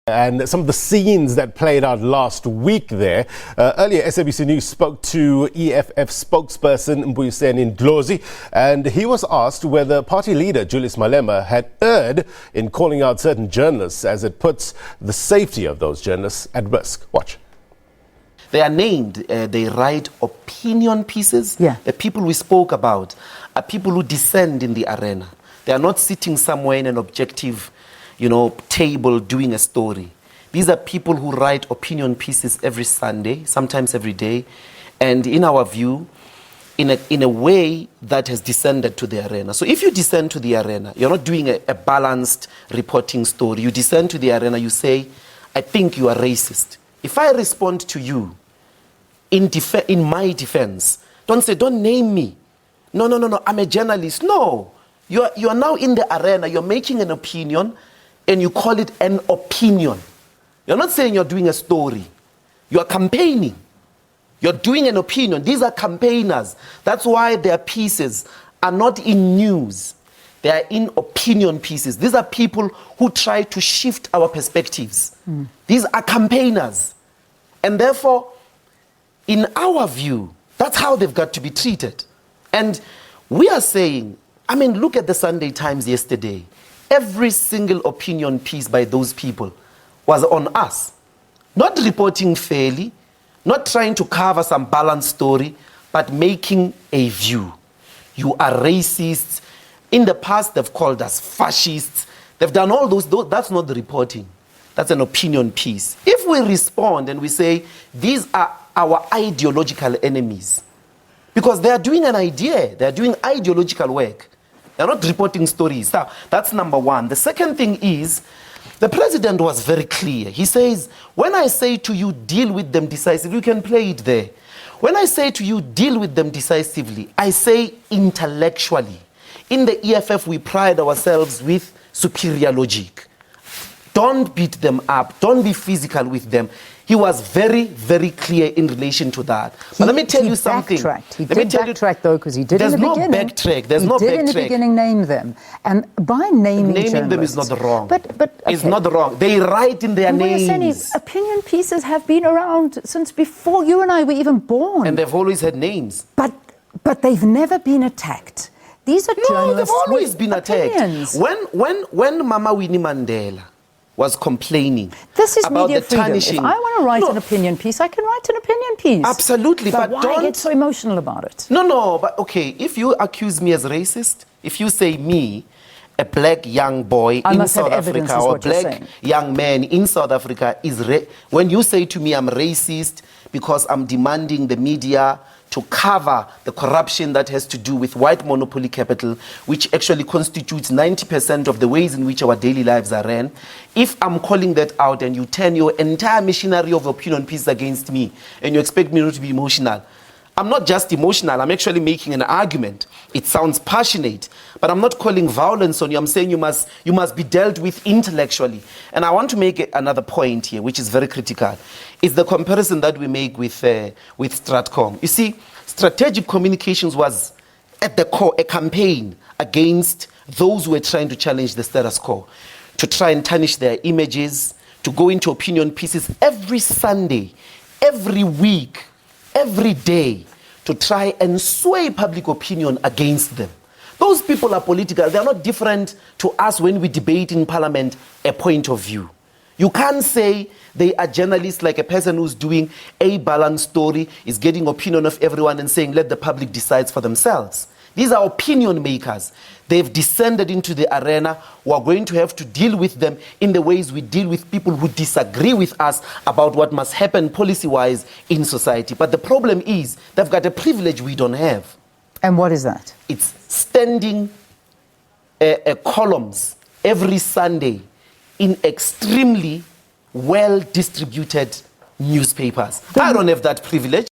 And some of the scenes that played out last week there. Earlier, SABC News spoke to EFF spokesperson Mbuyiseni Ndlozi, and he was asked whether party leader Julius Malema had erred in calling out certain journalists, as it puts the safety of those journalists at risk. Watch. They are named, they write opinion pieces. Yeah. The people we spoke about are people who descend in the arena. They are not sitting somewhere in an objective, table doing a story. These are people who write opinion pieces every Sunday, sometimes every day, and in our view, in a way that has descended to the arena. So if you descend to the arena, you're not doing a balanced reporting story. You descend to the arena, you say, I think you are racist. If I respond to you in my defense, don't say, don't name me. No, I'm a journalist. No, you are now in the arena, you're making an opinion, and you call it an opinion. You're not saying you're doing a story. You're campaigning. You're doing an opinion. These are campaigners. That's why their pieces are not in news. They are in opinion pieces. These are people who try to shift our perspectives. These are campaigners. And therefore, in our view, that's how they've got to be treated. And we are saying, look at the Sunday Times yesterday. Every single opinion piece by those people was on us. Not reporting fairly, not trying to cover some balanced story, but making a view. You are racists. In the past, they've called us fascists. They've done all those. That's not the reporting. That's an opinion piece. If we respond and we say, these are our ideological enemies, because they are doing an idea, they are doing ideological work. They're not reporting stories. Now, that's number one. The second thing is, the president was very clear. He says, when I say to you, deal with them decisively, you can play it there. When I say to you, deal with them decisively, I say intellectually. In the EFF, we pride ourselves with superior logic. Don't beat them up. Don't be physical with them. He was very, very clear in relation to that. But let me tell you something. He did backtrack, though, because he did in the beginning. There's no backtrack. He did in the beginning name them. And by naming them is not wrong. But okay. It's not wrong. They write in their names. Opinion pieces have been around since before you and I were even born. And they've always had names. But they've never been attacked. These are journalists. No, they've always been opinions. attacked. When Mama Winnie Mandela was complaining about the freedom. tarnishing. If I want to write an opinion piece, I can write an opinion piece. Absolutely, so but why don't get so emotional about it? No, but okay, if you accuse me as racist, if you say me, a black young boy in South Africa or black young man in South Africa when you say to me I'm racist because I'm demanding the media to cover the corruption that has to do with white monopoly capital, which actually constitutes 90% of the ways in which our daily lives are ran. If I'm calling that out and you turn your entire machinery of opinion pieces against me and you expect me not to be emotional, I'm not just emotional, I'm actually making an argument. It sounds passionate, but I'm not calling violence on you. I'm saying you must be dealt with intellectually. And I want to make another point here, which is very critical. It's the comparison that we make with Stratcom. You see, strategic communications was at the core a campaign against those who were trying to challenge the status quo, to try and tarnish their images, to go into opinion pieces every Sunday, every week, every day, to try and sway public opinion against them. Those people are political. They are not different to us when we debate in parliament a point of view. You can't say they are journalists like a person who's doing a balanced story, is getting opinion of everyone and saying, let the public decide for themselves. These are opinion makers. They've descended into the arena. We're going to have to deal with them in the ways we deal with people who disagree with us about what must happen policy-wise in society. But the problem is they've got a privilege we don't have. And what is that? It's standing columns every Sunday in extremely well-distributed newspapers. I don't have that privilege.